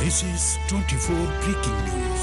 This is 24 breaking news.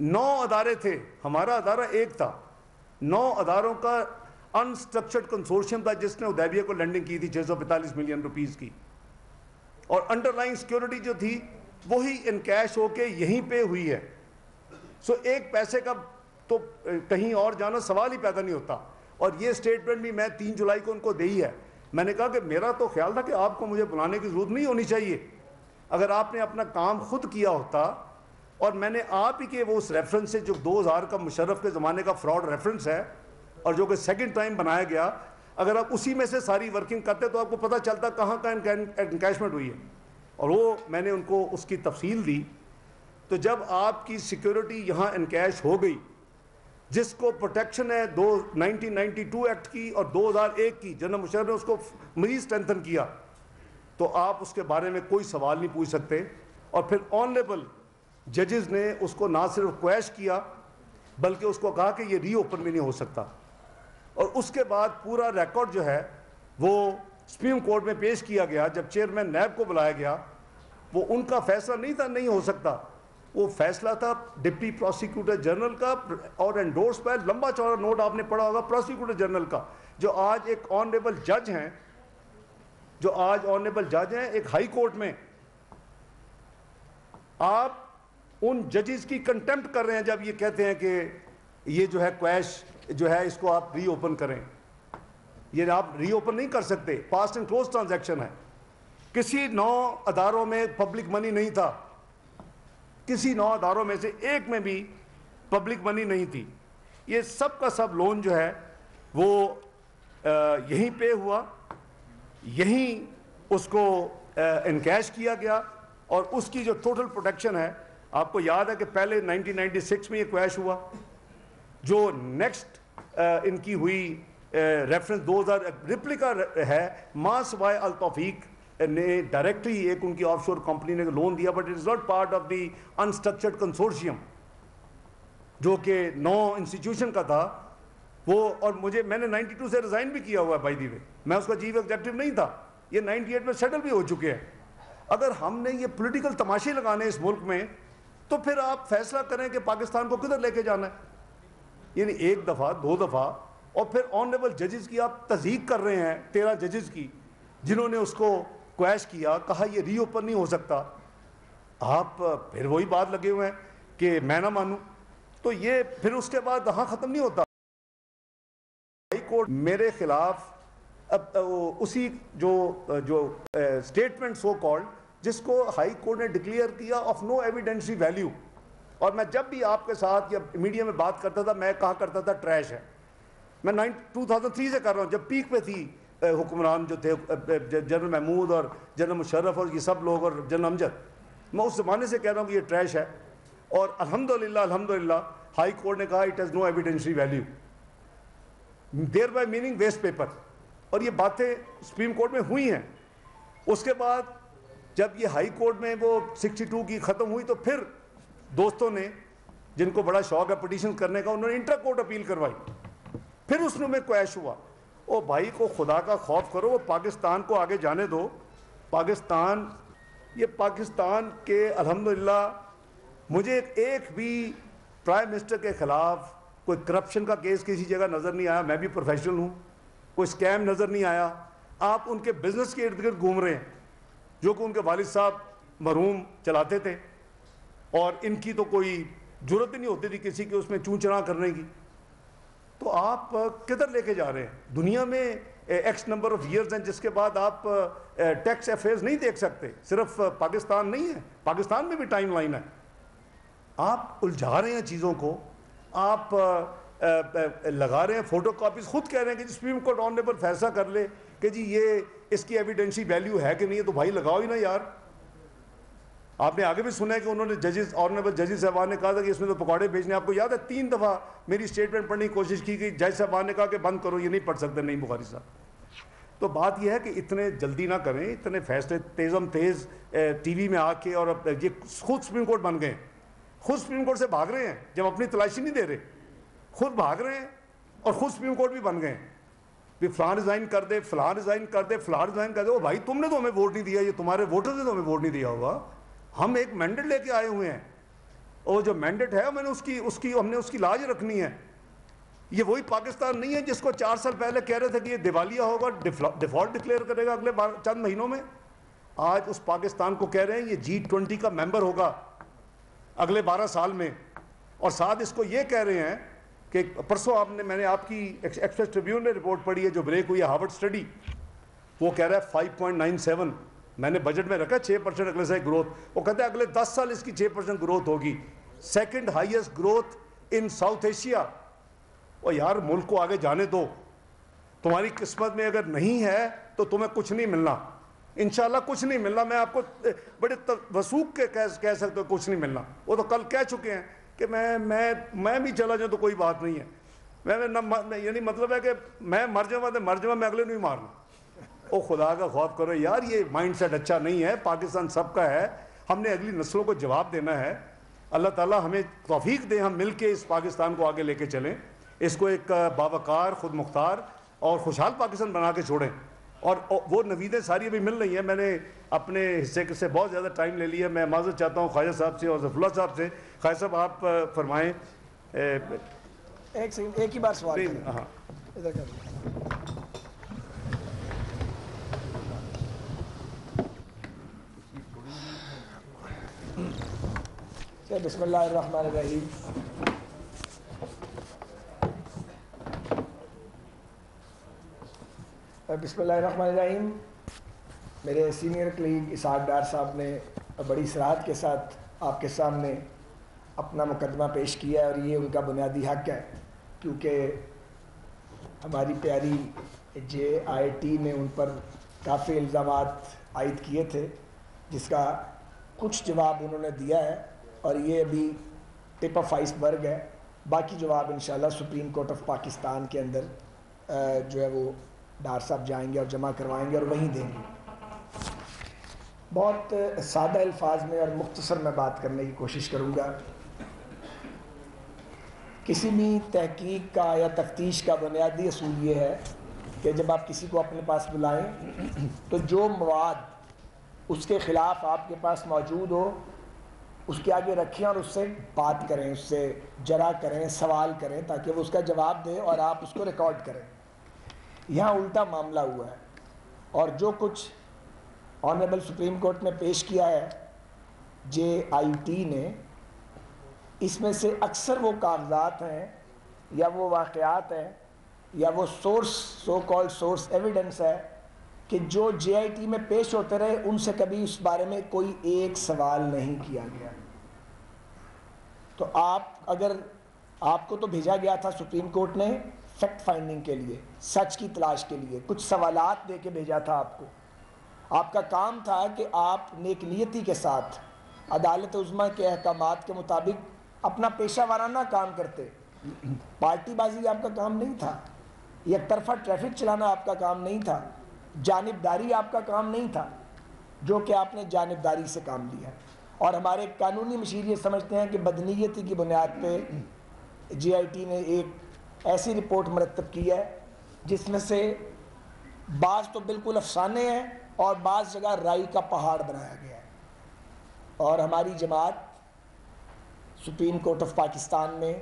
9 ادارے تھے, ہمارا ادارہ ایک تھا, 9 اداروں کا انسٹرکچرڈ کنسورشیم تھا جس نے حدیبیہ کو لینڈنگ کی تھی 645 ملین روپیز کی, اور انڈر لائن سیکیورٹی جو تھی وہی انکیش ہو کے یہیں پہ ہوئی ہے. سو ایک پیسے کا تو کہیں اور جانا سوال ہی پیدا نہیں ہوتا. اور یہ سٹیٹمنٹ بھی میں 3 جولائی کو ان کو دی ہے. میں نے کہا کہ میرا تو خیال تھا کہ آپ کو مجھے بلانے کی ضرورت نہیں ہونی چاہیے. اگر آپ نے اپنا کام خود کیا ہوتا, اور میں نے آپ ہی کے وہ اس ریفرنس سے جو 2000 کا مشرف کے زمانے کا فراڈ ریفرنس ہے اور جو کہ سیکنڈ ٹائم بنایا گیا, اگر آپ اسی میں سے ساری ورکنگ کرتے تو آپ کو پتہ چلتا کہاں کا انکیشمنٹ ہوئی ہے. اور وہ میں نے ان کو اس کی تفصیل دی. تو جب آپ کی سیکیورٹی یہاں انکیش ہو گئی, جس کو پروٹیکشن ہے 1992 ایکٹ کی اور 2001 کی, جنرل مشرف نے اس کو مزید اسٹرینتھن کیا, تو آپ اس کے بارے میں کوئی سوال نہیں پوچھ سکتے. اور پھر آنریبل ججز نے اس کو نہ صرف کویش کیا بلکہ اس کو کہا کہ یہ ری اوپن بھی نہیں ہو سکتا. اور اس کے بعد پورا ریکارڈ جو ہے وہ سپریم کورٹ میں پیش کیا گیا. جب چیئرمین نیب کو بلایا گیا, وہ ان کا فیصلہ نہیں تھا نہیں ہو سکتا, وہ فیصلہ تھا ڈپٹی پروسیکیوٹر جنرل کا, اور انڈورس پہ لمبا چوڑا نوٹ آپ نے پڑھا ہوگا پروسیکیوٹر جنرل کا, جو آج ایک آنریبل جج ہیں, ایک ہائی کورٹ میں. آپ ان ججز کی کنٹمپٹ کر رہے ہیں جب یہ کہتے ہیں کہ یہ جو ہے کویش جو ہے اس کو آپ ری اوپن کریں. یہ آپ ری اوپن نہیں کر سکتے, پاسٹ اینڈ کلوز ٹرانزیکشن ہے. کسی 9 اداروں میں پبلک منی نہیں تھا, کسی 9 اداروں میں سے ایک میں بھی پبلک منی نہیں تھی. یہ سب کا سب لون جو ہے وہ یہیں پہ ہوا, یہیں اس کو انکیش کیا گیا. اور اس کی جو ٹوٹل پروٹیکشن ہے, آپ کو یاد ہے کہ پہلے 1996 میں یہ کویش ہوا, جو نیکسٹ ان کی ہوئی ریفرنس 2000 ریپلیکا ہے, ماں سوائے التوفیق نے ڈائریکٹلی ایک ان کی آف شور کمپنی نے لون دیا, but it is not part of the unstructured consortium جو کہ 9 انسٹیٹیوشن کا تھا وہ. اور میں نے 92 سے ریزائن بھی کیا ہوا ہے بائی دی وے, میں اس کا چیف ایگزیکٹو نہیں تھا. یہ 98 میں سیٹل بھی ہو چکے ہیں. اگر ہم نے یہ پولیٹیکل تماشے لگانے اس ملک میں, تو پھر آپ فیصلہ کریں کہ پاکستان کو کدھر لے کے جانا ہے. یعنی 1 دفعہ 2 دفعہ, اور پھر آنریبل ججز کی آپ تصدیق کر رہے ہیں, 13 ججز کی, جنہوں نے اس کو کویش کیا, کہا یہ ری اوپن نہیں ہو سکتا. آپ پھر وہی بات لگے ہوئے ہیں کہ میں نہ مانوں. تو یہ پھر اس کے بعد وہاں ختم نہیں ہوتا. ہائی کورٹ میرے خلاف اب اسی جو اسٹیٹمنٹ سو کالڈ, جس کو ہائی کورٹ نے ڈکلیئر کیا آف نو ایویڈینشری ویلیو. اور میں جب بھی آپ کے ساتھ یا میڈیا میں بات کرتا تھا, میں کہا کرتا تھا ٹریش ہے. میں 2003 سے کر رہا ہوں, جب پیک پہ تھی حکمران جو تھے جنرل محمود اور جنرل مشرف اور یہ سب لوگ اور جنرل امجد, میں اس زمانے سے کہہ رہا ہوں کہ یہ ٹریش ہے. اور الحمدللہ ہائی کورٹ نے کہا it has no evidentiary value, thereby meaning waste paper. اور یہ باتیں سپریم کورٹ میں ہوئی ہیں. اس کے بعد جب یہ ہائی کورٹ میں وہ 62 کی ختم ہوئی, تو پھر دوستوں نے جن کو بڑا شوق ہے پٹیشن کرنے کا, انہوں نے انٹر کورٹ اپیل کروائی. پھر اس میں کویش ہوا. او بھائی کو خدا کا خوف کرو, وہ پاکستان کو آگے جانے دو. یہ پاکستان کے الحمدللہ مجھے ایک بھی پرائم منسٹر کے خلاف کوئی کرپشن کا کیس کسی جگہ نظر نہیں آیا. میں بھی پروفیشنل ہوں, کوئی اسکیم نظر نہیں آیا. آپ ان کے بزنس کے ارد گرد گھوم رہے ہیں جو کہ ان کے والد صاحب مرحوم چلاتے تھے, اور ان کی تو کوئی ضرورت ہی نہیں ہوتی تھی کسی کے اس میں چون چنا کرنے کی. تو آپ کدھر لے کے جا رہے ہیں؟ دنیا میں ایکس نمبر آف ایئرز ہیں جس کے بعد آپ ٹیکس افیئرز نہیں دیکھ سکتے. صرف پاکستان نہیں ہے, پاکستان میں بھی ٹائم لائن ہے. آپ الجھا رہے ہیں چیزوں کو, آپ لگا رہے ہیں فوٹو کاپیز. خود کہہ رہے ہیں کہ سپریم کورٹ آنریبل فیصلہ کر لے کہ جی یہ اس کی ایویڈینشی ویلیو ہے کہ نہیں ہے, تو بھائی لگاؤ ہی نا یار. آپ نے آگے بھی سنا ہے کہ انہوں نے ججز, آنریبل ججز صاحبان نے کہا تھا کہ اس میں تو پکوڑے بھیجنے. آپ کو یاد ہے 3 دفعہ میری اسٹیٹمنٹ پڑھنے کی کوشش کی کہ جج صاحبان نے کہا کہ بند کرو, یہ نہیں پڑھ سکتے. نہیں بخاری صاحب, تو بات یہ ہے کہ اتنے جلدی نہ کریں, اتنے فیصلے تیزم تیز ٹی وی میں آ کے, اور یہ خود سپریم کورٹ بن گئے, خود سپریم کورٹ سے بھاگ رہے ہیں جب اپنی تلاشی نہیں دے رہے, خود بھاگ رہے ہیں اور خود سپریم کورٹ بھی بن گئے. فلاں ریزائن کر دے, فلاں ریزائن کر دے, فلاں ریزائن کر دے. بھائی تم نے تو ہمیں ووٹ نہیں دیا, یہ تمہارے ووٹرز نے تو ہمیں ووٹ نہیں دیا ہوگا. ہم ایک مینڈیٹ لے کے آئے ہوئے ہیں, وہ جو مینڈیٹ ہے ہم نے اس کی لاج رکھنی ہے. یہ وہی پاکستان نہیں ہے جس کو 4 سال پہلے کہہ رہے تھے کہ یہ دیوالیہ ہوگا, ڈیفالٹ ڈکلیئر کرے گا اگلے چند مہینوں میں. آج اس پاکستان کو کہہ رہے ہیں یہ G20 کا ممبر ہوگا اگلے 12 سال میں, اور ساتھ اس کو یہ کہہ رہے ہیں کہ پرسوں میں نے آپ کی ایکسپریس ٹریبیون میں رپورٹ پڑھی ہے جو بریک ہوئی ہے ہارورڈ اسٹڈی, وہ کہہ رہا ہے 5.97, میں نے بجٹ میں رکھا 6% اگلے سے گروتھ, وہ کہتے ہیں اگلے 10 سال اس کی 6% گروتھ ہوگی, second highest growth in South Asia. اور یار ملک کو آگے جانے دو, تمہاری قسمت میں اگر نہیں ہے تو تمہیں کچھ نہیں ملنا, انشاءاللہ کچھ نہیں ملنا. میں آپ کو بڑے وثوق کے کہہ سکتا ہوں کچھ نہیں ملنا. وہ تو کل کہہ چکے ہیں کہ میں بھی چلا جاؤں تو کوئی بات نہیں ہے, یعنی مطلب ہے کہ میں مر جاؤں میں اگلے نہیں مارنا. او خدا کا خوف کرو یار, یہ مائنڈ سیٹ اچھا نہیں ہے. پاکستان سب کا ہے, ہم نے اگلی نسلوں کو جواب دینا ہے. اللہ تعالیٰ ہمیں توفیق دے, ہم مل کے اس پاکستان کو آگے لے کے چلیں, اس کو ایک باوقار, خود مختار اور خوشحال پاکستان بنا کے چھوڑیں. اور وہ نویدیں ساری ابھی مل رہی ہیں. میں نے اپنے حصے سے بہت زیادہ ٹائم لے لیا, میں معذرت چاہتا ہوں خواجہ صاحب سے اور ظفر اللہ صاحب سے. خواجہ صاحب آپ فرمائیں. ایک سیکنڈ, ایک ہی بار سوال کریں. ہاں ادھر کر. بسم اللہ الرحمن الرحیم. بسم اللہ الرحمن الرحیم. میرے سینئر کلیگ اسحاق ڈار صاحب نے بڑی صراحت کے ساتھ آپ کے سامنے اپنا مقدمہ پیش کیا ہے, اور یہ ان کا بنیادی حق ہے, کیونکہ ہماری پیاری JIT نے ان پر کافی الزامات عائد کیے تھے, جس کا کچھ جواب انہوں نے دیا ہے, اور یہ ابھی ٹپ آف آئس برگ ہے. باقی جواب انشاءاللہ سپریم کورٹ آف پاکستان کے اندر جو ہے وہ ڈار صاحب جائیں گے اور جمع کروائیں گے اور وہیں دیں گے. بہت سادہ الفاظ میں اور مختصر میں بات کرنے کی کوشش کروں گا. کسی بھی تحقیق کا یا تفتیش کا بنیادی اصول یہ ہے کہ جب آپ کسی کو اپنے پاس بلائیں تو جو مواد اس کے خلاف آپ کے پاس موجود ہو اس کے آگے رکھیں اور اس سے بات کریں, اس سے جرا کریں, سوال کریں, تاکہ وہ اس کا جواب دے اور آپ اس کو ریکارڈ کریں. یہاں الٹا معاملہ ہوا ہے, اور جو کچھ آنریبل سپریم کورٹ نے پیش کیا ہے JIT نے, اس میں سے اکثر وہ کاغذات ہیں یا وہ واقعات ہیں یا وہ سو کالڈ سورس ایویڈنس ہے کہ جو JIT میں پیش ہوتے رہے ان سے کبھی اس بارے میں کوئی ایک سوال نہیں کیا گیا. تو آپ کو تو بھیجا گیا تھا سپریم کورٹ نے فیکٹ فائنڈنگ کے لیے, سچ کی تلاش کے لیے, کچھ سوالات دے کے بھیجا تھا آپ کو. آپ کا کام تھا کہ آپ نیک نیتی کے ساتھ عدالت عظمیٰ کے احکامات کے مطابق اپنا پیشہ وارانہ کام کرتے. پارٹی بازی آپ کا کام نہیں تھا, یک طرفہ ٹریفک چلانا آپ کا کام نہیں تھا, جانبداری آپ کا کام نہیں تھا, جو کہ آپ نے جانبداری سے کام لیا. اور ہمارے قانونی مشیر یہ سمجھتے ہیں کہ بدنیتی کی بنیاد پہ JIT نے ایک ایسی رپورٹ مرتب کی ہے جس میں سے بعض تو بالکل افسانے ہیں اور بعض جگہ رائی کا پہاڑ بنایا گیا ہے. اور ہماری جماعت سپریم کورٹ آف پاکستان میں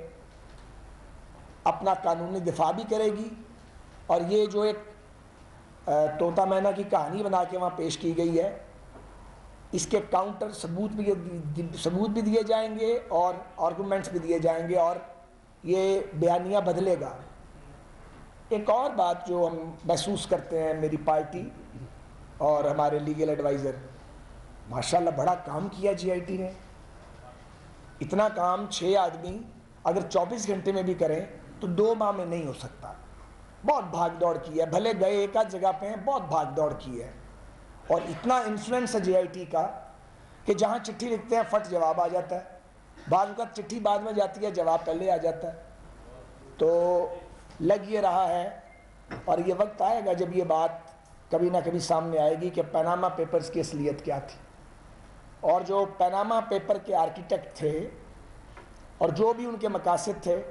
اپنا قانونی دفاع بھی کرے گی, اور یہ جو ایک طوطا مینا کی کہانی بنا کے وہاں پیش کی گئی ہے, اس کے کاؤنٹر ثبوت بھی دیے جائیں گے اور آرگومنٹس بھی دیے جائیں گے, اور یہ بیانیہ بدلے گا. ایک اور بات جو ہم محسوس کرتے ہیں, میری پارٹی اور ہمارے لیگل ایڈوائزر, ماشاءاللہ بڑا کام کیا JIT نے. اتنا کام 6 آدمی اگر 24 گھنٹے میں بھی کریں تو 2 ماہ میں نہیں ہو سکتا. بہت بھاگ دوڑ کی ہے, بھلے گئے ایک آدھ جگہ پہ ہیں, بہت بھاگ دوڑ کی ہے. اور اتنا انفلوئنس ہے JIT کا کہ جہاں چٹھی لکھتے ہیں فٹ جواب آ جاتا ہے, بعض اوقات چٹھی بعد میں جاتی ہے جواب پہلے آ جاتا ہے. تو لگ یہ رہا ہے, اور یہ وقت آئے گا جب یہ بات کبھی نہ کبھی سامنے آئے گی کہ پیناما پیپرز کی اصلیت کیا تھی, اور جو پیناما پیپر کے آرکیٹیکٹ تھے اور جو بھی ان کے مقاصد تھے,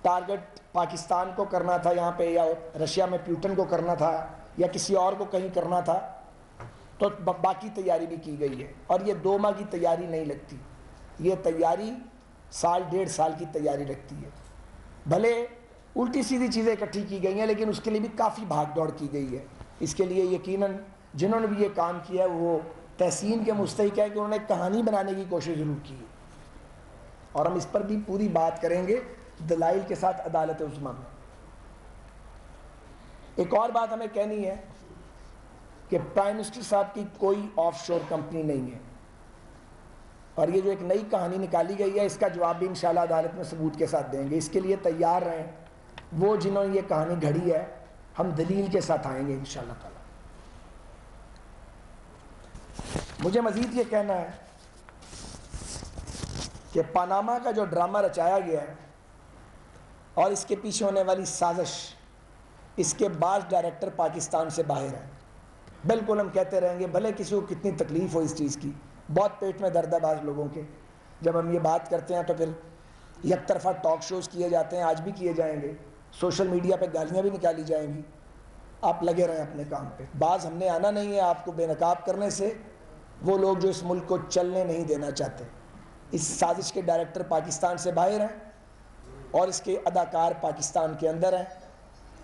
ٹارگٹ پاکستان کو کرنا تھا یہاں پہ, یا رشیا میں پیوٹن کو کرنا تھا, یا کسی اور کو کہیں کرنا تھا, تو باقی تیاری بھی کی گئی ہے. اور یہ 2 ماہ کی تیاری نہیں لگتی, یہ تیاری سال ڈیڑھ سال کی تیاری رکھتی ہے. بھلے الٹی سیدھی چیزیں اکٹھی کی گئی ہیں لیکن اس کے لیے بھی کافی بھاگ دوڑ کی گئی ہے. اس کے لیے یقیناً جنہوں نے بھی یہ کام کیا ہے وہ تحسین کے مستحق ہے کہ انہوں نے کہانی بنانے کی کوشش ضرور کی ہے. اور ہم اس پر بھی پوری بات کریں گے دلائل کے ساتھ عدالت عظمیٰ میں. ایک اور بات ہمیں کہنی ہے کہ پرائم منسٹر صاحب کی کوئی آف شور کمپنی نہیں ہے, اور یہ جو ایک نئی کہانی نکالی گئی ہے اس کا جواب بھی انشاءاللہ عدالت میں ثبوت کے ساتھ دیں گے. اس کے لیے تیار رہیں وہ جنہوں نے یہ کہانی گھڑی ہے, ہم دلیل کے ساتھ آئیں گے انشاءاللہ تعالی. مجھے مزید یہ کہنا ہے کہ پاناما کا جو ڈرامہ رچایا گیا ہے اور اس کے پیچھے ہونے والی سازش, اس کے بعض ڈائریکٹر پاکستان سے باہر ہیں. بالکل ہم کہتے رہیں گے بھلے کسی کو کتنی تکلیف ہو اس چیز کی, بہت پیٹ میں درد ہے بعض لوگوں کے. جب ہم یہ بات کرتے ہیں تو پھر یک طرفہ ٹاک شوز کیے جاتے ہیں, آج بھی کیے جائیں گے, سوشل میڈیا پہ گالیاں بھی نکالی جائیں گی. آپ لگے رہیں اپنے کام پہ. بعض ہم نے آنا نہیں ہے آپ کو بے نقاب کرنے سے, وہ لوگ جو اس ملک کو چلنے نہیں دینا چاہتے. اس سازش کے ڈائریکٹر پاکستان سے باہر ہیں اور اس کے اداکار پاکستان کے اندر ہیں,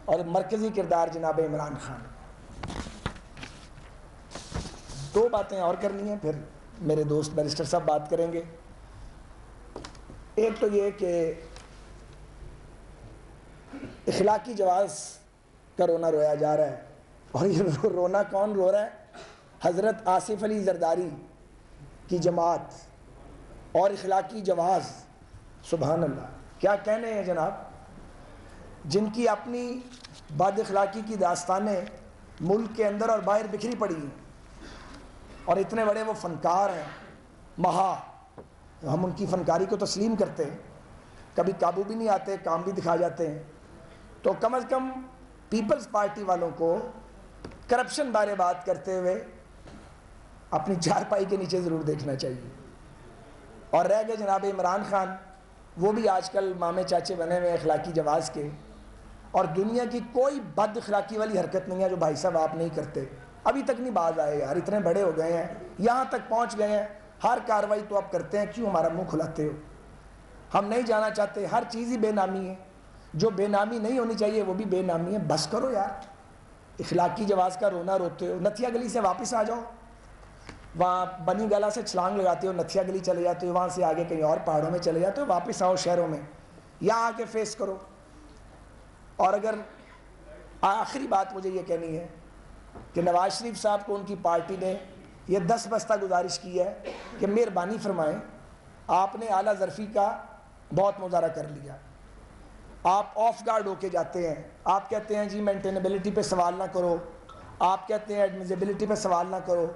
اور مرکزی کردار جناب عمران خان. دو باتیں اور کرنی ہیں, پھر میرے دوست بیرسٹر صاحب بات کریں گے. ایک تو یہ کہ اخلاقی جواز کا رونا رویا جا رہا ہے, اور یہ رونا کون رو رہا ہے؟ حضرت آصف علی زرداری کی جماعت اور اخلاقی جواز. سبحان اللہ, کیا کہنے ہیں جناب, جن کی اپنی بد اخلاقی کی داستانیں ملک کے اندر اور باہر بکھری پڑی ہیں, اور اتنے بڑے وہ فنکار ہیں مہا, ہم ان کی فنکاری کو تسلیم کرتے ہیں, کبھی قابو بھی نہیں آتے, کام بھی دکھا جاتے ہیں. تو کم از کم پیپلز پارٹی والوں کو کرپشن بارے بات کرتے ہوئے اپنی چارپائی کے نیچے ضرور دیکھنا چاہیے. اور رہ گئے جناب عمران خان, وہ بھی آج کل مامے چاچے بنے ہوئے اخلاقی جواز کے, اور دنیا کی کوئی بد اخلاقی والی حرکت نہیں ہے جو بھائی صاحب آپ نہیں کرتے. ابھی تک نہیں باز آئے یار, اتنے بڑے ہو گئے ہیں, یہاں تک پہنچ گئے ہیں, ہر کاروائی تو آپ کرتے ہیں, کیوں ہمارا منہ کھلاتے ہو؟ ہم نہیں جانا چاہتے, ہر چیز ہی بے نامی ہے, جو بے نامی نہیں ہونی چاہیے وہ بھی بے نامی ہے. بس کرو یار, اخلاقی جواز کا رونا روتے ہو, نتھیا گلی سے واپس آ جاؤ, وہاں بنی گالا سے چھلانگ لگاتے ہو, نتھیا گلی چلے جاتے ہو, وہاں سے آگے کہیں اور پہاڑوں میں چلے جاتے ہو, واپس آؤ شہروں میں, یہاں آ کے فیس کرو. اور اگر آخری بات مجھے یہ کہنی ہے کہ نواز شریف صاحب کو ان کی پارٹی نے یہ 10 بستہ گزارش کی ہے کہ مہربانی فرمائیں, آپ نے اعلیٰ ظرفی کا بہت مظاہرہ کر لیا, آپ آف گارڈ ہو کے جاتے ہیں, آپ کہتے ہیں جی مینٹینیبلٹی پہ سوال نہ کرو, آپ کہتے ہیں ایڈمیزیبلٹی پہ سوال نہ کرو,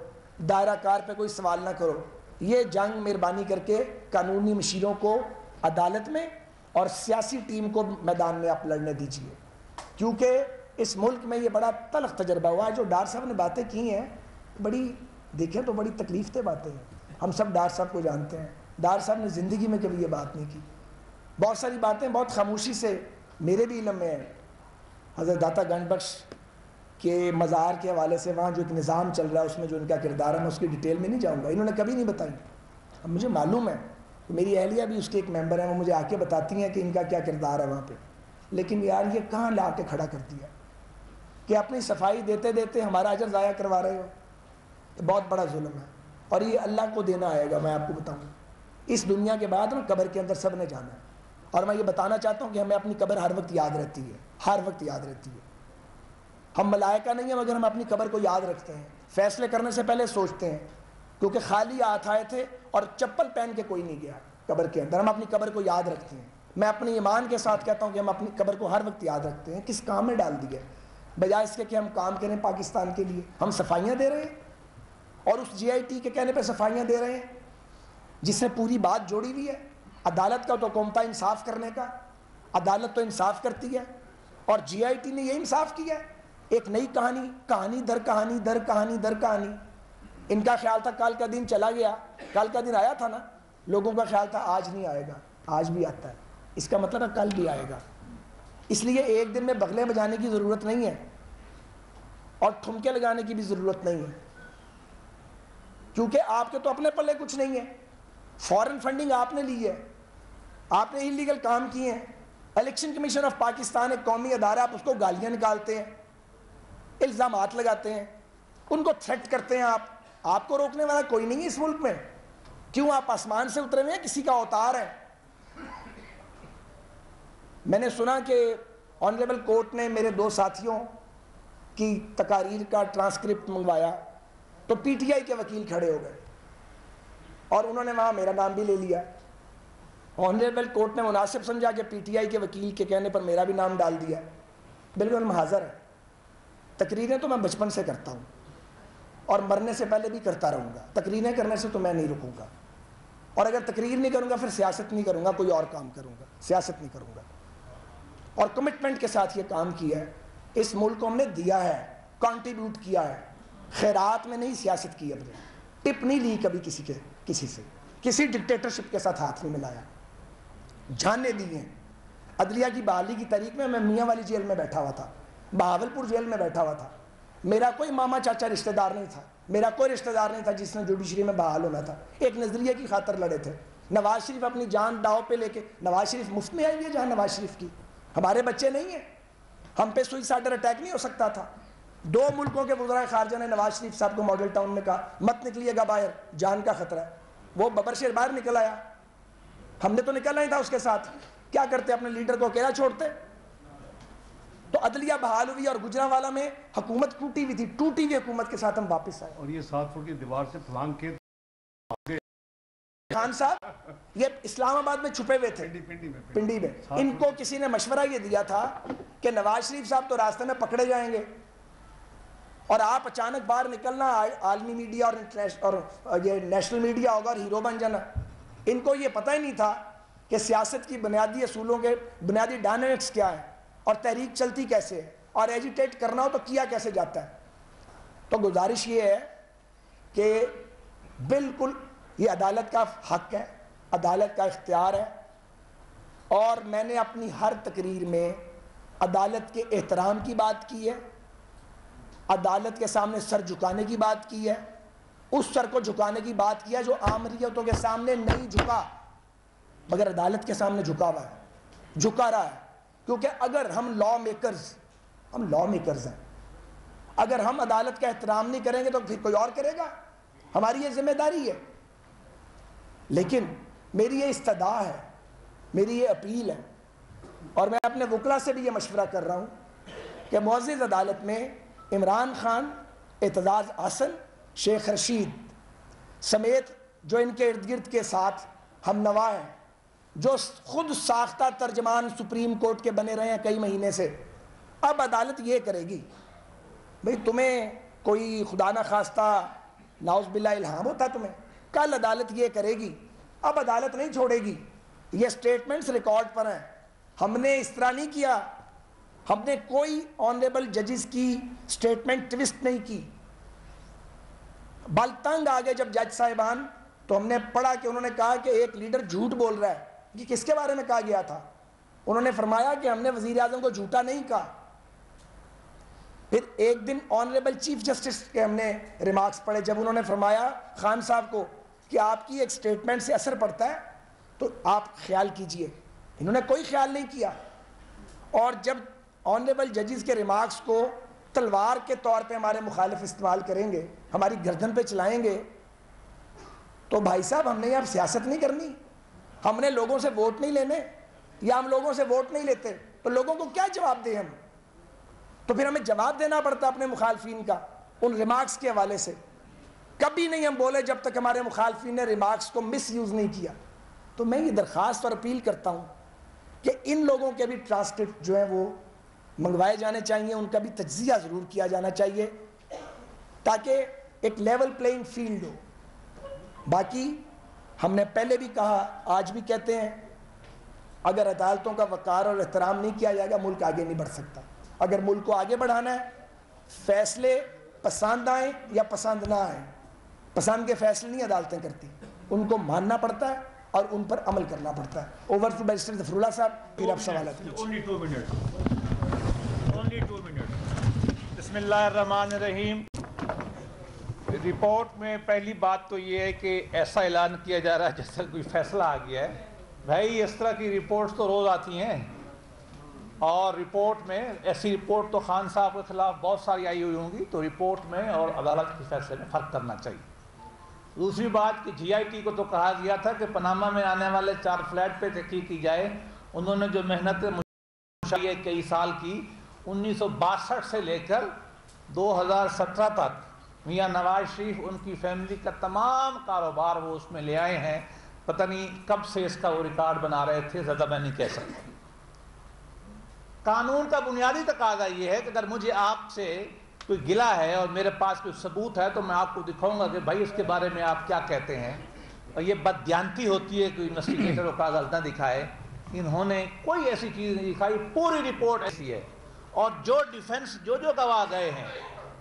دائرہ کار پہ کوئی سوال نہ کرو. یہ جنگ مہربانی کر کے قانونی مشیروں کو عدالت میں اور سیاسی ٹیم کو میدان میں آپ لڑنے دیجیے, کیونکہ اس ملک میں یہ بڑا تلخ تجربہ ہوا ہے. جو ڈار صاحب نے باتیں کی ہیں بڑی دیکھیں تو بڑی تکلیف دہ باتیں ہیں, ہم سب ڈار صاحب کو جانتے ہیں, ڈار صاحب نے زندگی میں کبھی یہ بات نہیں کی. بہت ساری باتیں بہت خاموشی سے میرے بھی علم میں ہیں. حضرت داتا گنج بخش کے مزار کے حوالے سے وہاں جو ایک نظام چل رہا ہے اس میں جو ان کا کردار ہے, میں اس کی ڈیٹیل میں نہیں جاؤں گا, انہوں نے کبھی نہیں بتائی. اب مجھے معلوم ہے, میری اہلیہ بھی اس کے ایک ممبر ہیں, وہ مجھے آ کے بتاتی ہیں کہ ان کا کیا کردار ہے وہاں پہ. لیکن یار یہ کہاں لا کے کھڑا کر دیا کہ اپنی صفائی دیتے دیتے ہمارا اجر ضائع کروا رہے ہو. یہ بہت بڑا ظلم ہے, اور یہ اللہ کو دینا آئے گا. میں آپ کو بتاؤں, اس دنیا کے بعد نا قبر کے اندر سب نے جانا ہے, اور میں یہ بتانا چاہتا ہوں کہ ہمیں اپنی قبر ہر وقت یاد رہتی ہے, ہر وقت یاد رہتی ہے. ہم ملائکہ نہیں ہیں مگر ہم اپنی قبر کو یاد رکھتے ہیں, فیصلے کرنے سے پہلے سوچتے ہیں, کیونکہ خالی ہاتھ آئے تھے اور چپل پہن کے کوئی نہیں گیا قبر کے اندر. ہم اپنی قبر کو یاد رکھتے ہیں. میں اپنی ایمان کے ساتھ کہتا ہوں کہ ہم اپنی قبر کو ہر وقت یاد رکھتے ہیں. کس کام میں ڈال دیا, بجائے اس کے کہ ہم کام کریں پاکستان کے لیے. ہم صفائیاں دے رہے ہیں, اور اس جی آئی ٹی کے کہنے پہ صفائیاں دے رہے ہیں جس نے پوری بات جوڑی ہوئی ہے. عدالت کا تو کام تھا انصاف کرنے کا, عدالت تو انصاف کرتی ہے, اور جی آئی ٹی نے یہ انصاف کیا ہے. ایک نئی کہانی, کہانی در کہانی در کہانی در کہانی. ان کا خیال تھا کل کا دن چلا گیا, کل کا دن آیا تھا نا, لوگوں کا خیال تھا آج نہیں آئے گا, آج بھی آتا ہے. اس کا مطلب ہے کل بھی آئے گا. اس لیے ایک دن میں بغلے بجانے کی ضرورت نہیں ہے, اور ٹھمکے لگانے کی بھی ضرورت نہیں ہے, کیونکہ آپ کے تو اپنے پلے کچھ نہیں ہے. فورن فنڈنگ آپ نے لی ہے, آپ نے انلیگل کام کیے ہیں. الیکشن کمیشن آف پاکستان ایک قومی ادارہ, آپ اس کو گالیاں نکالتے ہیں, الزامات لگاتے ہیں, ان کو تھریٹ کرتے ہیں. آپ کو روکنے والا کوئی نہیں ہے اس ملک میں. کیوں آپ آسمان سے اترے ہوئے ہیں, کسی کا اوتار ہے؟ میں نے سنا کہ آنریبل کورٹ نے میرے 2 ساتھیوں کی تقاریر کا ٹرانسکرپٹ منگوایا, تو پی ٹی آئی کے وکیل کھڑے ہو گئے اور انہوں نے وہاں میرا نام بھی لے لیا. آنریبل کورٹ نے مناسب سمجھا کہ پی ٹی آئی کے وکیل کے کہنے پر میرا بھی نام ڈال دیا. بالکل محاذر ہے. تقریریں تو میں بچپن سے کرتا ہوں اور مرنے سے پہلے بھی کرتا رہوں گا. تقریریں کرنے سے تو میں نہیں رکوں گا, اور اگر تقریر نہیں کروں گا پھر سیاست نہیں کروں گا, کوئی اور کام کروں گا, سیاست نہیں کروں گا. اور کمٹمنٹ کے ساتھ یہ کام کیا ہے. اس ملک کو ہم نے دیا ہے, کنٹریبیوٹ کیا ہے, خیرات میں نہیں سیاست کی. اپنے ٹپ نہیں لی کبھی کسی سے, کسی ڈکٹیٹرشپ کے ساتھ ہاتھ نہیں ملایا. جانے دی ہیں. عدلیہ کی بحالی کی تاریخ میں میاں والی جیل میں بیٹھا ہوا تھا, بہاولپور جیل میں بیٹھا ہوا تھا. میرا کوئی ماما چاچا رشتہ دار نہیں تھا, میرا کوئی رشتہ دار نہیں تھا جس نے جوڈیشری میں بحال ہونا تھا. ایک نظریے کی خاطر لڑے تھے. نواز شریف اپنی جان داؤ پہ لے کے, نواز شریف مفت میں آئی ہوئی ہے جہاں نواز شریف کی, ہمارے بچے نہیں ہیں. ہم پہ سوئسائڈر اٹیک نہیں ہو سکتا تھا. 2 ملکوں کے وزرائے خارجہ نے نواز شریف صاحب کو ماڈل ٹاؤن میں کہا مت نکلیے گا باہر, جان کا خطرہ ہے. وہ ببر شیر باہر نکل آیا. ہم نے تو نکلنا ہی تھا اس کے ساتھ. کیا کرتے, اپنے لیڈر کو اکیلا چھوڑتے؟ تو عدلیہ بحال ہوئی اور گجرانوالا میں حکومت ٹوٹی ہوئی تھی. ٹوٹی ہوئی حکومت کے ساتھ ہم واپس آئے. اور یہ 7 فٹ کی دیوار سے پھلانگ کے خان صاحب یہ اسلام آباد میں چھپے ہوئے تھے, پنڈی میں. ان کو کسی نے مشورہ یہ دیا تھا کہ نواز شریف صاحب تو راستے میں پکڑے جائیں گے اور آپ اچانک باہر نکلنا, عالمی میڈیا اور یہ نیشنل میڈیا ہوگا اور ہیرو بن جانا. ان کو یہ پتہ ہی نہیں تھا کہ سیاست کی بنیادی اصولوں کے بنیادی ڈائنامکس کیا ہے اور تحریک چلتی کیسے ہے, اور ایجیٹیٹ کرنا ہو تو کیا کیسے جاتا ہے. تو گزارش یہ ہے کہ بالکل یہ عدالت کا حق ہے, عدالت کا اختیار ہے, اور میں نے اپنی ہر تقریر میں عدالت کے احترام کی بات کی ہے, عدالت کے سامنے سر جھکانے کی بات کی ہے, اس سر کو جھکانے کی بات کی ہے جو آمریتوں کے سامنے نہیں جھکا مگر عدالت کے سامنے جھکا ہوا ہے, جھکا رہا ہے. کیونکہ اگر ہم لا میکرز ہیں, اگر ہم عدالت کا احترام نہیں کریں گے تو پھر کوئی اور کرے گا. ہماری یہ ذمہ داری ہے. لیکن میری یہ استدعا ہے, میری یہ اپیل ہے, اور میں اپنے وکلا سے بھی یہ مشورہ کر رہا ہوں کہ معزز عدالت میں عمران خان, اعتزاز احسن, شیخ رشید سمیت جو ان کے ارد گرد کے ساتھ ہم نوا ہیں, جو خود ساختہ ترجمان سپریم کورٹ کے بنے رہے ہیں کئی مہینے سے, اب عدالت یہ کرے گی. بھئی تمہیں کوئی خدا نہ خواستہ نعوذ باللہ الہام ہوتا تمہیں, کل عدالت یہ کرے گی. اب عدالت نہیں چھوڑے گی. یہ سٹیٹمنٹس ریکارڈ پر ہیں. ہم نے اس طرح نہیں کیا, ہم نے کوئی آنریبل ججز کی سٹیٹمنٹ ٹوسٹ نہیں کی. بل تنگ آگے جب جج صاحبان, تو ہم نے پڑھا کہ انہوں نے کہا کہ ایک لیڈر جھوٹ بول رہا ہے. یہ کس کے بارے میں کہا گیا تھا؟ انہوں نے فرمایا کہ ہم نے وزیر اعظم کو جھوٹا نہیں کہا. پھر ایک دن آنریبل چیف جسٹس کے ہم نے ریمارکس پڑھے, جب انہوں نے فرمایا خان صاحب کو کہ آپ کی ایک سٹیٹمنٹ سے اثر پڑتا ہے تو آپ خیال کیجئے. انہوں نے کوئی خیال نہیں کیا. اور جب آنریبل ججز کے ریمارکس کو تلوار کے طور پہ ہمارے مخالف استعمال کریں گے, ہماری گردن پہ چلائیں گے, تو بھائی صاحب ہم نے اب سیاست نہیں کرنی, ہم نے لوگوں سے ووٹ نہیں لینے, یا ہم لوگوں سے ووٹ نہیں لیتے تو لوگوں کو کیا جواب دیں ہم؟ تو پھر ہمیں جواب دینا پڑتا اپنے مخالفین کا ان ریمارکس کے حوالے سے. کبھی نہیں ہم بولے جب تک ہمارے مخالفین نے ریمارکس کو مس یوز نہیں کیا. تو میں یہ درخواست اور اپیل کرتا ہوں کہ ان لوگوں کے بھی ٹرانسکرپٹ جو ہیں وہ منگوائے جانے چاہیے, ان کا بھی تجزیہ ضرور کیا جانا چاہیے تاکہ ایک لیول پلینگ فیلڈ ہو. باقی ہم نے پہلے بھی کہا, آج بھی کہتے ہیں, اگر عدالتوں کا وقار اور احترام نہیں کیا جائے گا ملک آگے نہیں بڑھ سکتا. اگر ملک کو آگے بڑھانا ہے, فیصلے پسند آئیں یا پسند نہ آئیں, پسند کے فیصلے نہیں عدالتیں کرتی, ان کو ماننا پڑتا ہے اور ان پر عمل کرنا پڑتا ہے. اوور ٹو بیرسٹر ظفراللہ صاحب, پھر آپ سوالات کیجیے. Only 2 minutes. بسم اللہ الرحمن الرحیم. رپورٹ میں پہلی بات تو یہ ہے کہ ایسا اعلان کیا جا رہا ہے جیسا کوئی فیصلہ آ گیا ہے. بھائی اس طرح کی رپورٹس تو روز آتی ہیں، اور رپورٹ میں ایسی رپورٹ تو خان صاحب کے خلاف بہت ساری آئی ہوئی ہوں گی، تو رپورٹ میں اور عدالت کے فیصلے میں فرق کرنا چاہیے۔ دوسری بات کہ جی آئی ٹی کو تو کہا گیا تھا کہ پاناما میں آنے والے 4 فلیٹ پہ تحقیق کی جائے۔ انہوں نے جو محنت کئی سال کی، 1962 سے لے کر 2017 تک میاں نواز شریف ان کی فیملی کا تمام کاروبار وہ اس میں لے آئے ہیں۔ پتہ نہیں کب سے اس کا وہ ریکارڈ بنا رہے تھے، زیادہ میں نہیں کہہ سکتا۔ قانون کا بنیادی تقاضا یہ ہے کہ اگر مجھے آپ سے کوئی گلہ ہے اور میرے پاس کوئی ثبوت ہے تو میں آپ کو دکھاؤں گا کہ بھائی اس کے بارے میں آپ کیا کہتے ہیں۔ اور یہ بددیانتی ہوتی ہے کہ انویسٹیگیٹر کو کاغذ نہ دکھائے۔ انہوں نے کوئی ایسی چیز نہیں دکھائی، پوری رپورٹ ایسی ہے۔ اور جو ڈیفنس جو گواہ گئے ہیں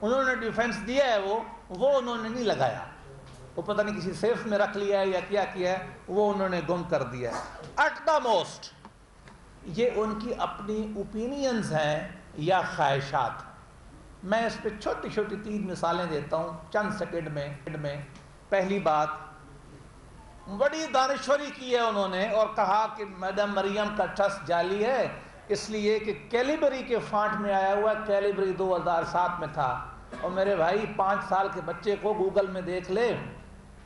انہوں نے ڈیفنس دیا ہے وہ انہوں نے نہیں لگایا، وہ پتہ نہیں کسی سیف میں رکھ لیا ہے یا کیا ہے، وہ انہوں نے گم کر دیا ہے۔ ایٹ دا موسٹ یہ ان کی اپنی اوپینینز ہیں یا خواہشات۔ میں اس پہ چھوٹی چھوٹی 3 مثالیں دیتا ہوں چند سیکنڈ میں۔ پہلی بات، بڑی دانشوری کی ہے انہوں نے اور کہا کہ میڈم مریم کا ٹرسٹ جعلی ہے، اس لیے کہ کیلیبری کے فانٹ میں آیا ہوا ہے، کیلیبری 2007 میں تھا۔ اور میرے بھائی 5 سال کے بچے کو گوگل میں دیکھ لے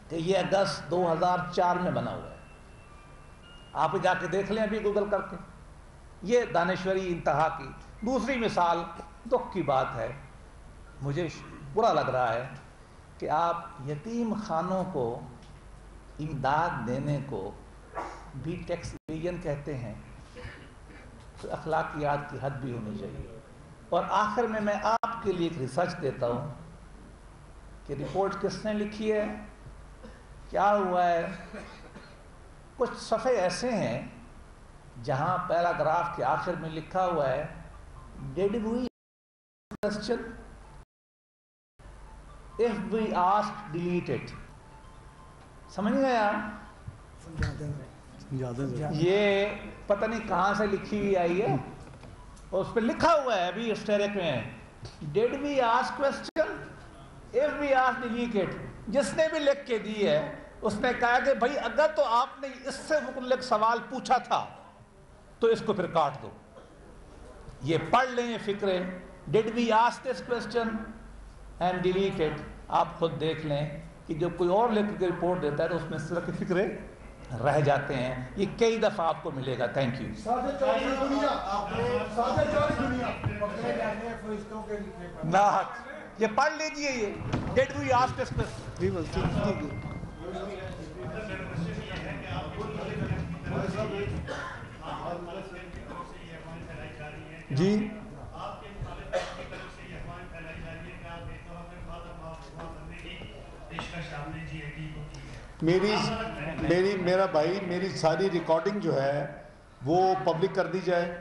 کہ یہ اگست 2004 میں بنا ہوا ہے، آپ جا کے دیکھ لیں ابھی گوگل کر کے۔ یہ دانشوری انتہا کی۔ دوسری مثال دکھ کی بات ہے، مجھے برا لگ رہا ہے کہ آپ یتیم خانوں کو امداد دینے کو بھی ٹیکس ایویژن کہتے ہیں، تو اخلاقیات کی حد بھی ہونی چاہیے۔ اور آخر میں آپ کے لیے ایک ریسرچ دیتا ہوں کہ رپورٹ کس نے لکھی ہے، کیا ہوا ہے۔ کچھ صفحے ایسے ہیں جہاں پیراگراف کے آخر میں لکھا ہوا ہے Did we question? If we asked, delete it. سمجھ گیا؟ یہ پتہ نہیں کہاں سے لکھی ہوئی آئی ہے، اور اس پہ لکھا ہوا ہے ابھی اسٹیرک میں Did we ask question? If we asked, delete it. جس نے بھی لکھ کے دی ہے اس نے کہا کہ بھائی اگر تو آپ نے اس سے متعلق سوال پوچھا تھا تو اس کو پھر کاٹ دو۔ یہ پڑھ لیں فکرے Did we ask this question and delete it. آپ خود دیکھ لیں کہ جب کوئی اور لکھ کے رپورٹ دیتا ہے تو اس میں اس طرح کے فکرے رہ جاتے ہیں۔ یہ کئی دفعہ آپ کو ملے گا۔ Thank you. یہ پڑھ لیجئے، یہ Did we ask this question. جی میرا بھائی میری ساری ریکارڈنگ جو ہے وہ پبلک کر دی جائے۔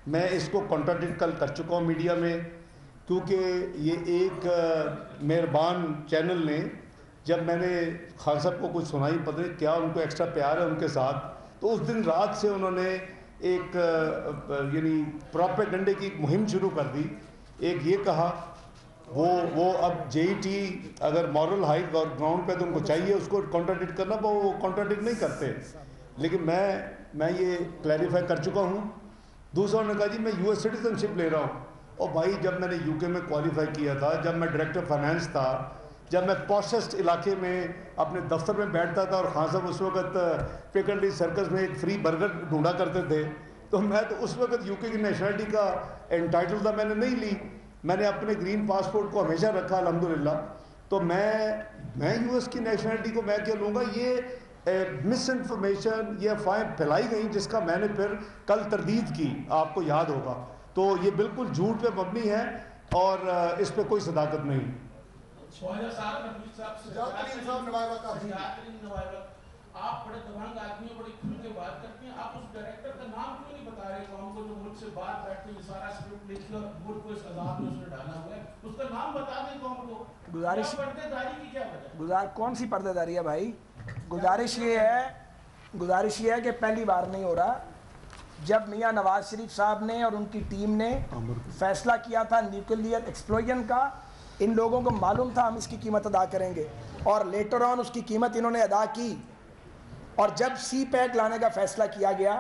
میں اس کو کنٹراڈکٹ کل کر چکا ہوں میڈیا میں، کیونکہ یہ ایک مہربان چینل نے جب میں نے خان صاحب کو کچھ سنائی، پتہ نہیں کیا ان کو ایکسٹرا پیار ہے ان کے ساتھ، تو اس دن رات سے انہوں نے ایک یعنی پروپیگنڈے کی ایک مہم شروع کر دی۔ ایک یہ کہا وہ اب جے ای ٹی اگر مورل ہائی گراؤنڈ پہ تو ان کو چاہیے اس کو کنٹراڈکٹ کرنا، وہ کنٹراڈکٹ نہیں کرتے، لیکن میں یہ کلیریفائی کر چکا ہوں۔ دوسرا انہوں نے کہا جی میں یو ایس سٹیزن شپ لے رہا ہوں۔ اور بھائی جب میں نے یو کے میں کوالیفائی کیا تھا، جب میں ڈائریکٹر فائنانس تھا، جب میں پوشسٹ علاقے میں اپنے دفتر میں بیٹھتا تھا اور خان صاحب اس وقت پیکرلی سرکس میں ایک فری برگر ڈھونڈا کرتے تھے، تو میں تو اس وقت یو کے کی نیشنلٹی کا انٹائٹل تھا، میں نے نہیں لی، میں نے اپنے گرین پاسپورٹ کو ہمیشہ رکھا الحمدللہ۔ تو میں یو ایس کی نیشنلٹی کو میں کیا لوں گا؟ یہ مس انفارمیشن یہ افواہیں پھیلائی گئیں جس کا میں نے پھر کل تردید کی، آپ کو یاد ہوگا۔ تو یہ بالکل جھوٹ پہ مبنی ہے اور اس پہ کوئی صداقت نہیں۔ آپ بڑے دبنگ آدمی ہیں، بڑی کھل کے بات کرتے ہیں، آپ اس ڈائریکٹر کا نام کیوں نہیں بتا رہے قوم کو جو ملک سے باہر بیٹھ کے سارا اسکرپٹ لکھ کر ملک کو اس عذاب میں اس نے ڈالا ہوا ہے؟ اس کا نام بتا دیں قوم کو۔ گزارش پردے داری کی کیا وجہ؟ کون سی پردے داری ہے بھائی؟ گزارش یہ ہے کہ پہلی بار نہیں ہو رہا۔ جب میاں نواز شریف صاحب نے اور ان کی ٹیم نے فیصلہ کیا تھا نیوکلیئر ایکسپلوژن کا، ان لوگوں کو معلوم تھا ہم اس کی قیمت ادا کریں گے، اور لیٹر آن اس کی قیمت انہوں نے ادا کی۔ اور جب سی پیک لانے کا فیصلہ کیا گیا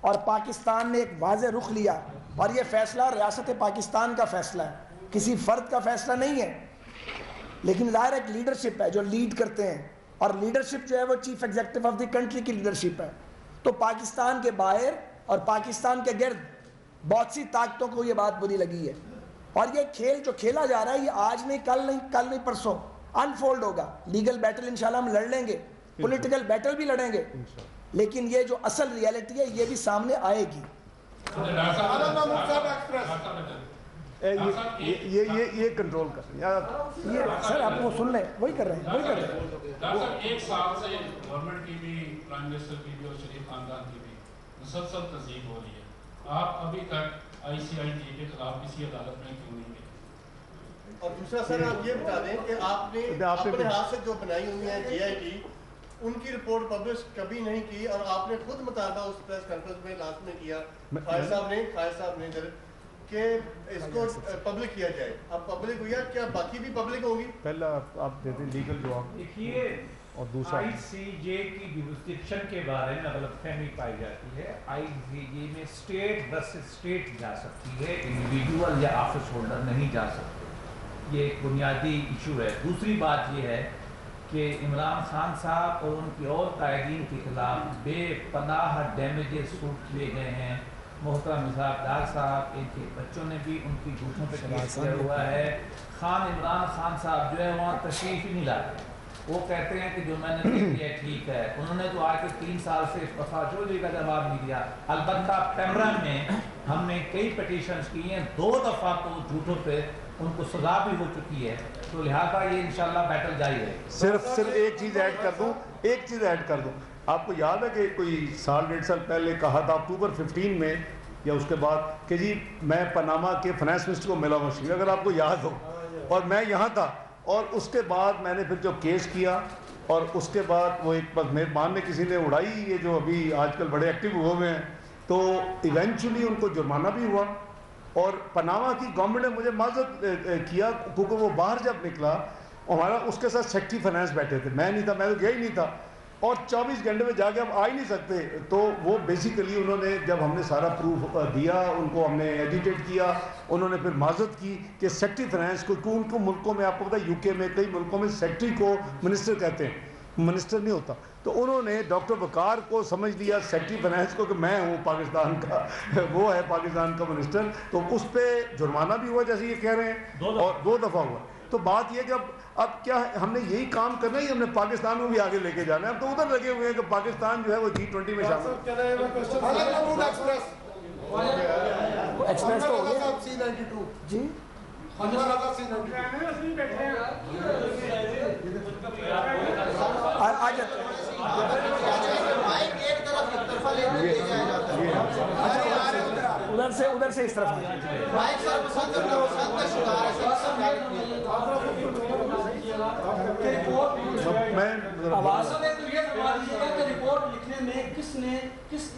اور پاکستان نے ایک واضح رخ لیا، اور یہ فیصلہ ریاست پاکستان کا فیصلہ ہے، کسی فرد کا فیصلہ نہیں ہے، لیکن ظاہر ایک لیڈرشپ ہے جو لیڈ کرتے ہیں، اور لیڈرشپ جو ہے وہ chief executive of the country کی لیڈرشپ ہے. تو پاکستان کے باہر اور پاکستان کے گرد بہت سی طاقتوں کو یہ بات بری لگی ہے، اور یہ کھیل جو کھیلا جا رہا ہے یہ آج نہیں، کل نہیں پرسوں انفولڈ ہوگا. لیگل بیٹل انشاءاللہ ہم لڑ لیں گے، پولیٹیکل بیٹل بھی لڑیں گے، لیکن یہ جو اصل ریالٹی ہے یہ بھی سامنے آئے گی. یہ کنٹرول کر یہ سر آپ وہ سن لیں، وہی کر رہے ہیں، وہی کر رہے ہیں. ڈاکٹر صاحب ایک سال سے گورنمنٹ کی بھی، پرائم منسٹر کی بھی اور شریف خاندان کی بھی مسلسل تذیب ہو رہی ہے. آپ ابھی تک آئی سی آئی ٹی کے خلاف کسی عدالت میں کیوں نہیں گئے؟ اور دوسرا سر آپ یہ بتا دیں کہ آپ نے اپنے ہاتھ سے جو بنائی ہوئی ہے جے آئی ٹی، ان کی رپورٹ پبلش کبھی نہیں کی، اور آپ نے خود مطالبہ اس پریس کانفرنس میں لاسٹ میں کیا خالد صاحب نے کہ اس کو پبلک کیا جائے. اب پبلک ہوئی ہے، کیا باقی بھی پبلک ہوگی؟ پہلا آپ دے دیں لیگل جواب. دیکھیے اور دوسرا آئی سی جے کی جورسڈکشن کے بارے میں غلط فہمی پائی جاتی ہے. آئی سی جے میں اسٹیٹ بس اسٹیٹ جا سکتی ہے، انڈیویجول یا آفس ہولڈر نہیں جا سکتے. یہ ایک بنیادی ایشو ہے. دوسری بات یہ ہے کہ عمران خان صاحب اور ان کی اور قائدین کے خلاف بے پناہ ڈیمیجز سوٹ کیے گئے ہیں. محترم مصعب ڈار صاحب، ان کے بچوں نے بھی ان کی جھوٹوں پہ کیس کیا ہوا ہے. عمران خان صاحب جو ہے وہاں تشریف ہی نہیں لاتے. وہ کہتے ہیں کہ جو میں نے دیکھ لیا ٹھیک ہے. انہوں نے تو آج کے 3 سال سے استعفیٰ چودھری کا جواب نہیں دیا. البتہ پیمرن میں ہم نے کئی پٹیشنز کی ہیں، 2 دفعہ تو جھوٹوں پہ ان کو سزا بھی ہو چکی ہے. تو لہٰذا یہ انشاءاللہ بیٹل جاری ہے. صرف ایک چیز ایڈ کر دوں. آپ کو یاد ہے کہ کوئی 1.5 سال پہلے کہا تھا اکتوبر 15 میں یا اس کے بعد کہ جی میں پاناما کے فائنانس منسٹر کو ملا ہوں، اگر آپ کو یاد ہو، اور میں یہاں تھا. اور اس کے بعد میں نے پھر جو کیس کیا، اور اس کے بعد وہ ایک مہربان نے کسی نے اڑائی، یہ جو ابھی آج کل بڑے ایکٹیو ہوئے ہوئے ہیں، تو ایونچولی ان کو جرمانہ بھی ہوا. اور پاناما کی گورنمنٹ نے مجھے معذرت کیا کیونکہ وہ باہر جب نکلا ہمارا اس کے ساتھ سیکٹری فائنانس بیٹھے تھے، میں نہیں تھا، میں تو گیا ہی نہیں تھا، اور 24 گھنٹے میں جا کے ہم آ ہی نہیں سکتے. تو وہ بیسیکلی انہوں نے جب ہم نے سارا پروف دیا، ان کو ہم نے ایجیٹیٹ کیا، انہوں نے پھر معذرت کی کہ سیکٹری فائنانس کو کیوں، ان کو ملکوں میں آپ کو پتا UK میں کئی ملکوں میں سیکٹری کو منسٹر کہتے ہیں، منسٹر نہیں ہوتا. تو انہوں نے ڈاکٹر وقار کو سمجھ لیا سیکٹری فائنانس کو کہ میں ہوں پاکستان کا، وہ ہے پاکستان کا منسٹر. تو اس پہ جرمانہ بھی ہوا جیسے یہ کہہ رہے ہیں، اور 2 دفعہ ہوا. تو بات یہ کہ اب کیا ہم نے یہی کام کرنا ہے، ہم نے پاکستان کو بھی آگے لے کے جانا ہے. ہم تو ادھر لگے ہوئے ہیں کہ پاکستان جو ہے وہ G20 میں شامل ایکسپریس تو ہو گیا جی. ادھر سے اس طرف رپورٹ لکھنے میں کس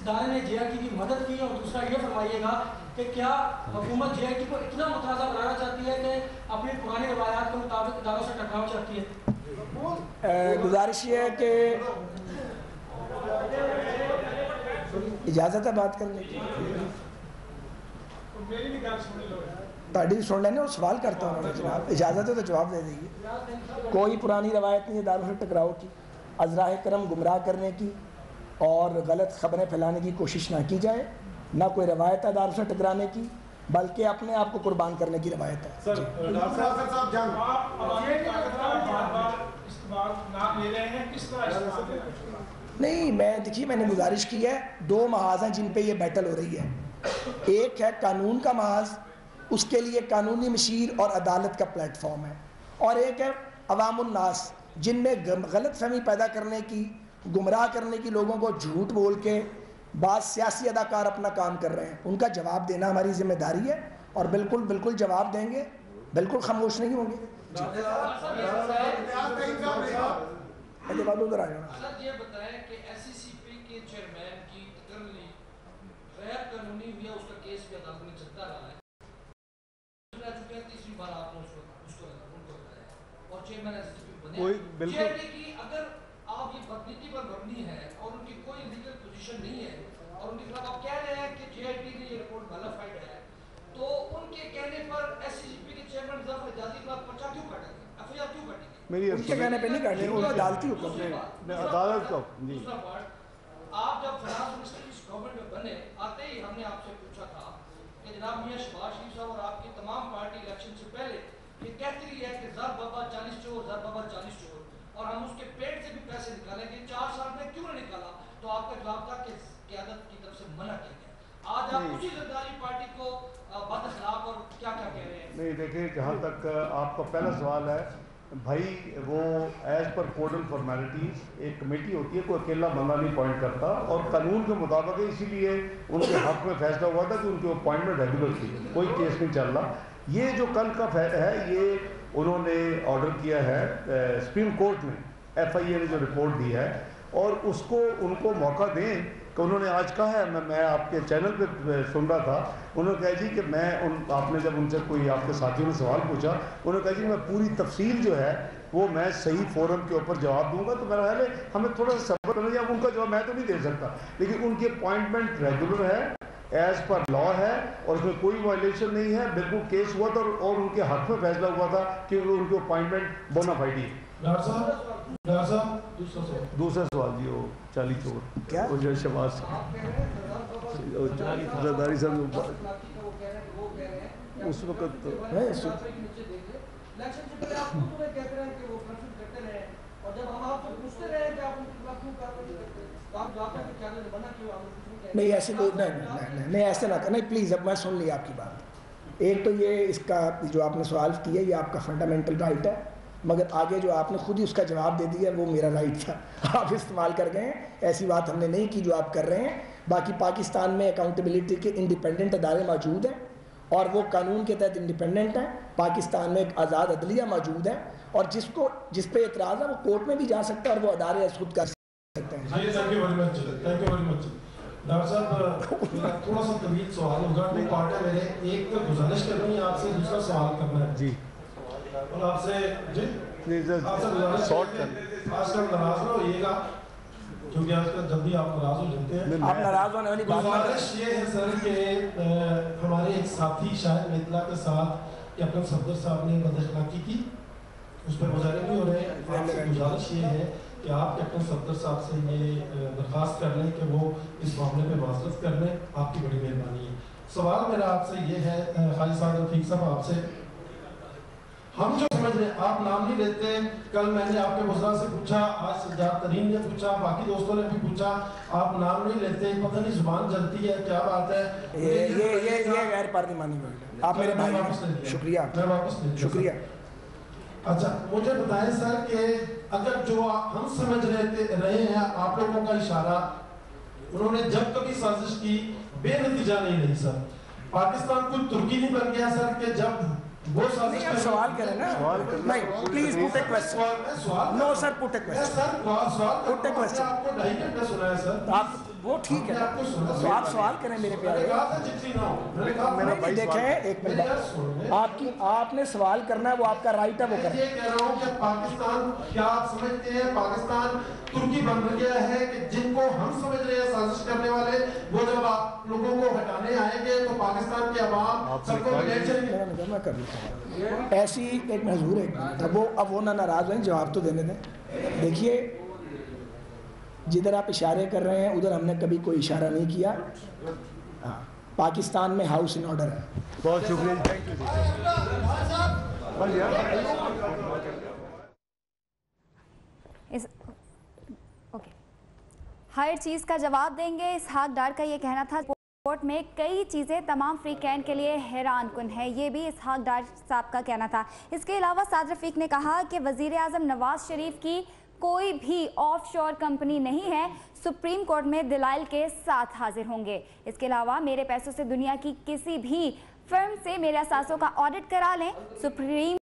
ادارے نے جے آئی ٹی کی مدد کی، اور دوسرا یہ فرمائیے گا کہ کیا حکومت جے آئی ٹی کو اتنا متنازع بنانا چاہتی ہے کہ اپنی پرانی روایات کے مطابق اداروں سے ٹکراؤ چاہتی ہے؟ گزارش یہ ہے کہ اجازت ہے بات کرنے کی، تاڑی سن لینے اور سوال کرتا ہوں جناب، اجازت ہے تو جواب دے دیجیے. کوئی پرانی روایت نہیں اداروں سے ٹکراؤ کی، ازراہ کرم گمراہ کرنے کی اور غلط خبریں پھیلانے کی کوشش نہ کی جائے. نہ کوئی روایت ہے اداروں سے ٹکرانے کی، بلکہ اپنے آپ کو قربان کرنے کی روایت ہے. نہیں، میں نے گزارش کی ہے، 2 محاذ ہیں جن پہ یہ بیٹل ہو رہی ہے. ایک ہے قانون کا محاذ، اس کے لیے قانونی مشیر اور عدالت کا پلیٹ فارم ہے، اور ایک ہے عوام الناس جن میں غلط فہمی پیدا کرنے کی، گمراہ کرنے کی، لوگوں کو جھوٹ بول کے بعض سیاسی اداکار اپنا کام کر رہے ہیں. ان کا جواب دینا ہماری ذمہ داری ہے، اور بالکل جواب دیں گے، بالکل خاموش نہیں ہوں گے. ادھر آ جانا. یہ بتائیں کہ ایس سی سی پی کے چیئرمین کی تقرری غیر قانونی ہوئی ہے، اس کا کیس بھی عدالت میں چلتا رہا ہے. 3 بار آپ نے اس کو بتایا، اور چیئرمین ایس سی سی پی بنے. جے آئی ٹی کی اگر آپ یہ بدنیتی پر مبنی ہے اور کوئی لیگل پوزیشن نہیں ہے اور ان کے خلاف آپ کہہ رہے ہیں کہ جے آئی ٹی کی یہ رپورٹ نالفائڈ ہے، تو ان کے کہنے پر ایس سی جی پی کے چیئرمین ظفر حجازی کے خلاف پرچہ کیوں کاٹا گیا، ایف آئی آر کیوں کاٹی گئی؟ ان کے کہنے پہ نہیں کاٹے، وہ عدالتی حکم ہے، عدالت کا۔ دوسرا پارٹ، آپ جب فنانس منسٹر اس گورنمنٹ میں بنے، آتے ہی ہم نے آپ سے پوچھا تھا کہ جناب میاں شہباز شریف صاحب اور آپ کی تمام پارٹی الیکشن سے پہلے یہ کہتی رہی ہے کہ زر بابا 40 چور، زر بابا 40 چور، اور ہم اس کے پیٹ سے بھی پیسے نکالیں گے، 4 سال میں کیوں نہیں نکالا؟ تو آپ کا جواب تھا کہ قیادت کی طرف سے منع کیا گیا۔ آج آپ اسی زرداری پارٹی کو بد اخلاق اور کیا کیا کہہ رہے ہیں؟ نہیں دیکھیں، جہاں تک آپ کا پہلا سوال ہے بھائی، وہ as per code and formalities ایک کمیٹی ہوتی ہے، کوئی اکیلا بندہ نہیں اپوائنٹ کرتا، اور قانون کے مطابق اسی لیے ان کے حق میں فیصلہ ہوا تھا کہ ان کی اپوائنٹمنٹ ریگولر تھی، کوئی کیس نہیں چل رہا۔ یہ جو کل کا ہے یہ انہوں نے آرڈر کیا ہے سپریم کورٹ نے، ایف آئی اے نے جو رپورٹ دی ہے، اور اس کو ان کو موقع دیں کہ انہوں نے آج کہا ہے، میں آپ کے چینل پہ سن رہا تھا، انہوں نے کہا جی کہ میں آپ نے جب ان سے کوئی آپ کے ساتھیوں نے سوال پوچھا، انہوں نے کہا جی میں پوری تفصیل جو ہے وہ میں صحیح فورم کے اوپر جواب دوں گا، تو میرا خیال ہے ہمیں تھوڑا سا صبر کرنا چاہیے۔ اب ان کا جواب میں تو نہیں دے سکتا، لیکن ان کی اپوائنٹمنٹ ریگولر ہے، ایز پر لا ہے، اور اس میں کوئی وائلیشن نہیں ہے، بالکل کیس ہوا تھا اور ان کے حق میں فیصلہ ہوا تھا کہ ان کی اپوائنٹمنٹ بونا فائڈ ہے۔ ڈاکٹر صاحب دوسرا سوال جی، وہ 40 چور کیا شہباز زرداری صاحب اس وقت نہیں ایسے نہیں ایسے نہ کرنا پلیز، اب میں سن لی آپ کی بات۔ ایک تو یہ اس کا جو آپ نے سوال کیا یہ آپ کا فنڈامنٹل رائٹ ہے، مگر آگے جو آپ نے خود ہی اس کا جواب دے دیا وہ میرا رائٹ تھا، آپ استعمال کر گئے ہیں، ایسی بات ہم نے نہیں کی جو آپ کر رہے ہیں۔ باقی پاکستان میں اکاؤنٹیبلٹی کے انڈیپینڈنٹ ادارے موجود ہیں اور وہ قانون کے تحت انڈیپینڈنٹ ہیں۔ پاکستان میں ایک آزاد عدلیہ موجود ہے، اور جس پہ اعتراض ہے وہ کورٹ میں بھی جا سکتا ہے اور وہ ادارے خود کر سکتے ہیں۔ ڈاکٹر صاحب میرا تھوڑا سا طویل سوال ہوگا، دو پارٹ ہے میرے، ایک تو گزارش کرنی ہے آپ سے، دوسرا سوال کرنا ہے جی، اور آپ سے آپ سے گزارش آج کل ناراض نہ ہوئیے گا، کیونکہ آج کل جب بھی آپ ناراض ہو جاتے ہیں آپ ناراض ہونے والی بات گزارش یہ ہے سر کہ ہمارے ایک ساتھی شاہد میتلا کے ساتھ کیپٹن صفدر صاحب نے بد اخلاقی کی، اس پہ مظاہرے بھی ہو رہے ہیں۔ آپ سے گزارش یہ ہے کہ آپ کیپٹن صفدر صاحب سے یہ درخواست کر لیں کہ وہ اس معاملے پہ معذرت کر لیں، آپ کی بڑی مہربانی ہے۔ سوال میرا آپ سے یہ ہے خالد صاحب رفیق صاحب، آپ سے ہم جو سمجھ رہے ہیں، آپ نام نہیں لیتے، کل میں نے آپ کے وزراء سے پوچھا، آج سجاد ترین نے پوچھا، باقی دوستوں نے بھی پوچھا، آپ نام نہیں لیتے، پتہ نہیں زبان جلتی ہے، کیا بات ہے؟ یہ غیر پارلیمانی بات ہے، آپ میرے بھائی ہیں، شکریہ شکریہ۔ اچھا مجھے بتائیں سر کہ اگر جو ہم سمجھ رہے ہیں آپ لوگوں کا اشارہ، انہوں نے جب کبھی سازش کی بے نتیجہ نہیں رہی سر، پاکستان کوئی ترکی نہیں بن گیا سر کہ جب وہ سازش نہیں، سوال کریں نا، نہیں please put a question, no sir put a question, put a question, آپ کو 2.5 گھنٹے سنا ہے سر، آپ وہ ٹھیک ہے تو آپ سوال کریں میرے پیارے۔ دیکھیں ایک منٹ، آپ نے سوال کرنا ہے، وہ آپ کا رائٹ ہے، وہ کریں۔ یہ کہہ رہا ہوں کہ پاکستان، کیا آپ سمجھتے ہیں پاکستان ترکی بن گیا ہے کہ جن کو ہم سمجھ رہے ہیں سازش کرنے والے، وہ جب آپ لوگوں کو ہٹانے آئیں گے تو پاکستان کے عوام سب کو میں کر لیتا ہوں ایسی ایک محضور ہے، اب وہ نہ ناراض ہیں، جواب تو دینے دیں۔ دیکھیے جدھر آپ اشارے کر رہے ہیں ادھر ہم نے کبھی کوئی اشارہ نہیں کیا، پاکستان میں ہاؤس ان آرڈر ہے۔ بہت شکریہ، ہر چیز کا جواب دیں گے۔ اسحاق ڈار کا یہ کہنا تھا رپورٹ میں کئی چیزیں تمام فری کین کے لیے حیران کن ہے، یہ بھی اسحاق ڈار صاحب کا کہنا تھا۔ اس کے علاوہ سعد رفیق نے کہا کہ وزیر اعظم نواز شریف کی کوئی بھی آف شور کمپنی نہیں ہے، سپریم کورٹ میں دلائل کے ساتھ حاضر ہوں گے۔ اس کے علاوہ میرے پیسوں سے دنیا کی کسی بھی فرم سے میرے اثاثوں کا آڈٹ کرا لیں، سپریم